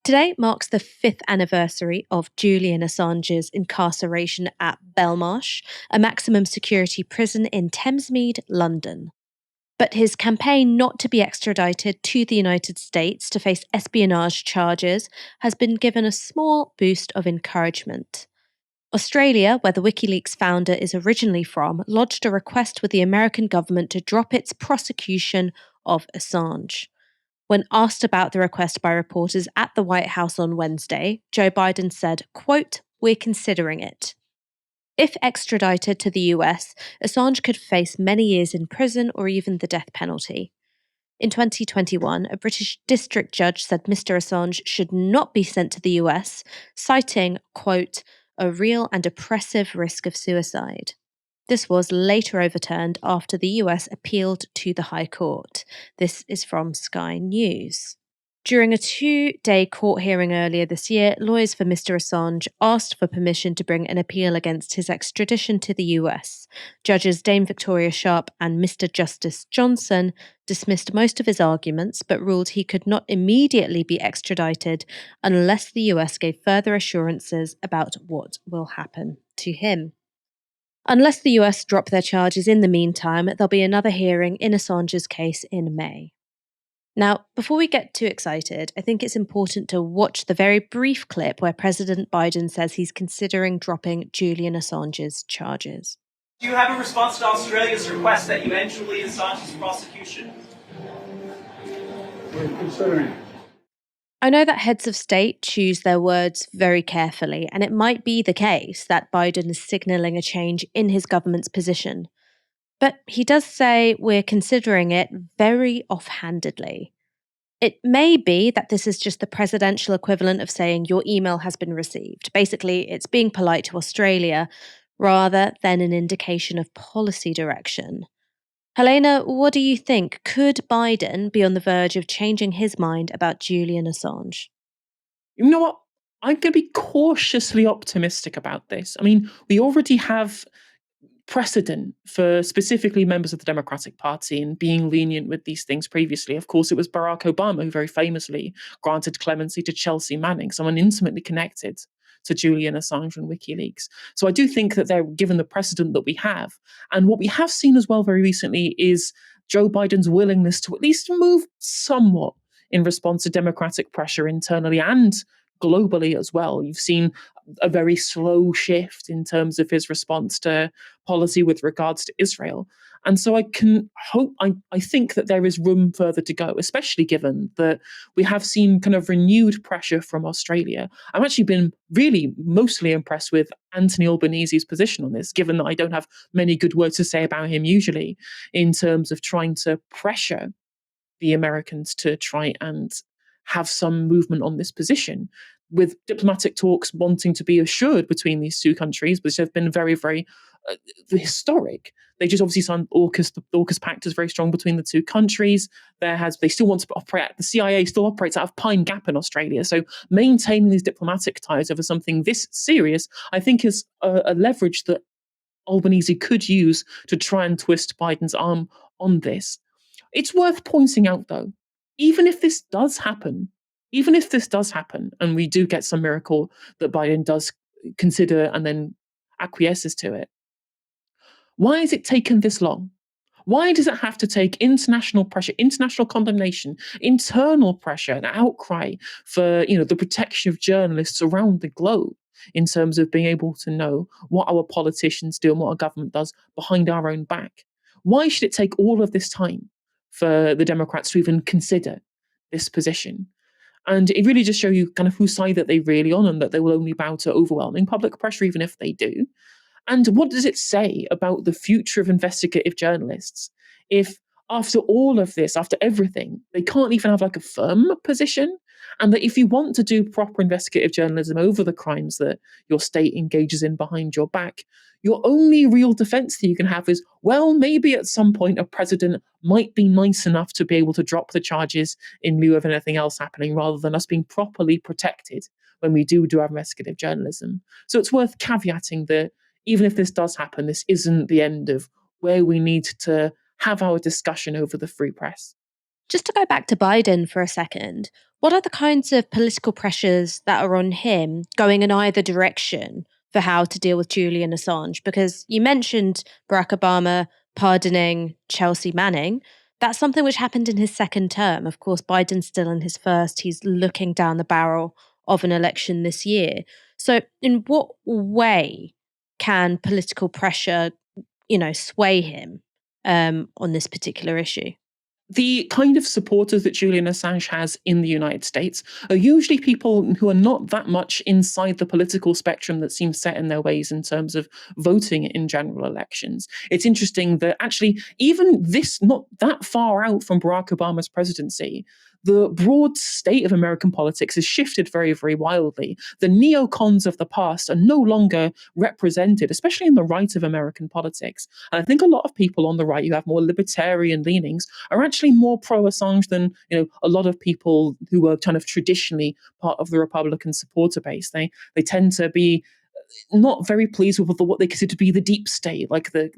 Today marks the fifth anniversary of Julian Assange's incarceration at Belmarsh, a maximum security prison in Thamesmead, London. But his campaign not to be extradited to the United States to face espionage charges has been given a small boost of encouragement. Australia, where the WikiLeaks founder is originally from, lodged a request with the American government to drop its prosecution of Assange. When asked about the request by reporters at the White House on Wednesday, Joe Biden said, quote, "We're considering it." If extradited to the US, Assange could face many years in prison or even the death penalty. In 2021, a British district judge said Mr. Assange should not be sent to the US, citing, quote, "a real and oppressive risk of suicide." This was later overturned after the US appealed to the High Court. This is from Sky News. During a 2-day court hearing earlier this year, lawyers for Mr. Assange asked for permission to bring an appeal against his extradition to the US. Judges Dame Victoria Sharp and Mr. Justice Johnson dismissed most of his arguments, but ruled he could not immediately be extradited unless the US gave further assurances about what will happen to him. Unless the US drop their charges in the meantime, there'll be another hearing in Assange's case in May. Now, before we get too excited, I think it's important to watch the very brief clip where President Biden says he's considering dropping Julian Assange's charges. Do you have a response to Australia's request that you end Julian Assange's prosecution? We're considering it. I know that heads of state choose their words very carefully, and it might be the case that Biden is signalling a change in his government's position. But he does say we're considering it very offhandedly. It may be that this is just the presidential equivalent of saying your email has been received. Basically, it's being polite to Australia rather than an indication of policy direction. Helena, what do you think? Could Biden be on the verge of changing his mind about Julian Assange? You know what? I'm going to be cautiously optimistic about this. I mean, we already have precedent for specifically members of the Democratic Party in being lenient with these things previously. Of course, it was Barack Obama who very famously granted clemency to Chelsea Manning, someone intimately connected to Julian Assange and WikiLeaks. So I do think that they're given the precedent that we have. And what we have seen as well very recently is Joe Biden's willingness to at least move somewhat in response to Democratic pressure internally and globally as well. You've seen a very slow shift in terms of his response to policy with regards to Israel. And so I think that there is room further to go, especially given that we have seen kind of renewed pressure from Australia. I've actually been really mostly impressed with Anthony Albanese's position on this, given that I don't have many good words to say about him usually, in terms of trying to pressure the Americans to try and have some movement on this position, with diplomatic talks wanting to be assured between these two countries, which have been very, very historic. They just obviously signed AUKUS. The AUKUS Pact is very strong between the two countries. They still want to operate. The CIA still operates out of Pine Gap in Australia. So maintaining these diplomatic ties over something this serious, I think, is a leverage that Albanese could use to try and twist Biden's arm on this. It's worth pointing out, though, even if this does happen, and we do get some miracle that Biden does consider and then acquiesces to it, why has it taken this long? Why does it have to take international pressure, international condemnation, internal pressure, and outcry for the protection of journalists around the globe in terms of being able to know what our politicians do and what our government does behind our own back? Why should it take all of this time for the Democrats to even consider this position? And it really just shows you kind of whose side that they really on, and that they will only bow to overwhelming public pressure, even if they do. And what does it say about the future of investigative journalists if after all of this, after everything, they can't even have like a firm position? And that if you want to do proper investigative journalism over the crimes that your state engages in behind your back, your only real defense that you can have is, well, maybe at some point a president might be nice enough to be able to drop the charges in lieu of anything else happening, rather than us being properly protected when we do our investigative journalism. So it's worth caveating that even if this does happen, this isn't the end of where we need to have our discussion over the free press. Just to go back to Biden for a second, What are the kinds of political pressures that are on him going in either direction for how to deal with Julian Assange? Because you mentioned Barack Obama pardoning Chelsea Manning. That's something which happened in his second term. Of course, Biden's still in his first. He's looking down the barrel of an election this year. So, in what way can political pressure, sway him on this particular issue? The kind of supporters that Julian Assange has in the United States are usually people who are not that much inside the political spectrum that seems set in their ways in terms of voting in general elections. It's interesting that actually, even this, not that far out from Barack Obama's presidency, the broad state of American politics has shifted very, very wildly. The neocons of the past are no longer represented, especially in the right of American politics. And I think a lot of people on the right who have more libertarian leanings are actually more pro Assange than a lot of people who were kind of traditionally part of the Republican supporter base. They tend to be not very pleased with what they consider to be the deep state, like the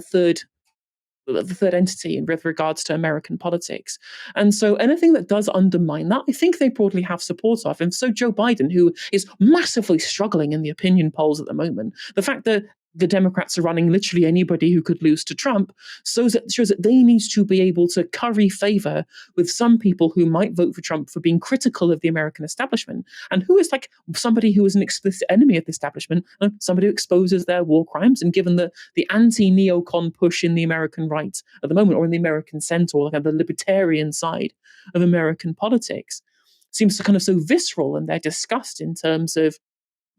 third entity with regards to American politics. And so anything that does undermine that, I think they broadly have support of. And so Joe Biden, who is massively struggling in the opinion polls at the moment, the fact that the Democrats are running literally anybody who could lose to Trump shows that they need to be able to curry favor with some people who might vote for Trump for being critical of the American establishment. And who is like somebody who is an explicit enemy of the establishment, somebody who exposes their war crimes. And given the anti-neocon push in the American right at the moment, or in the American center, or like the libertarian side of American politics, seems to kind of so visceral in their disgust in terms of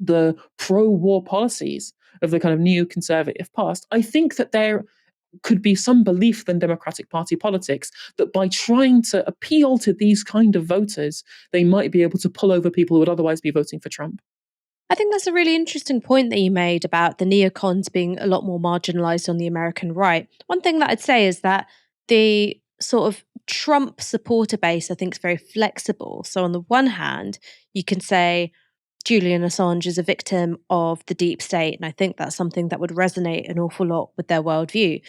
the pro-war policies of the kind of neoconservative past, I think that there could be some belief in Democratic Party politics that by trying to appeal to these kind of voters, they might be able to pull over people who would otherwise be voting for Trump. I think that's a really interesting point that you made about the neocons being a lot more marginalized on the American right. One thing that I'd say is that the sort of Trump supporter base, I think, is very flexible. So, on the one hand, you can say Julian Assange is a victim of the deep state. And I think that's something that would resonate an awful lot with their worldview.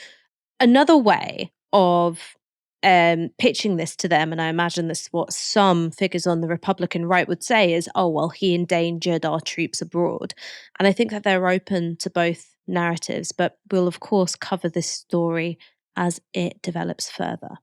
Another way of pitching this to them, and I imagine this is what some figures on the Republican right would say, is, oh, well, he endangered our troops abroad. And I think that they're open to both narratives, but we'll, of course, cover this story as it develops further.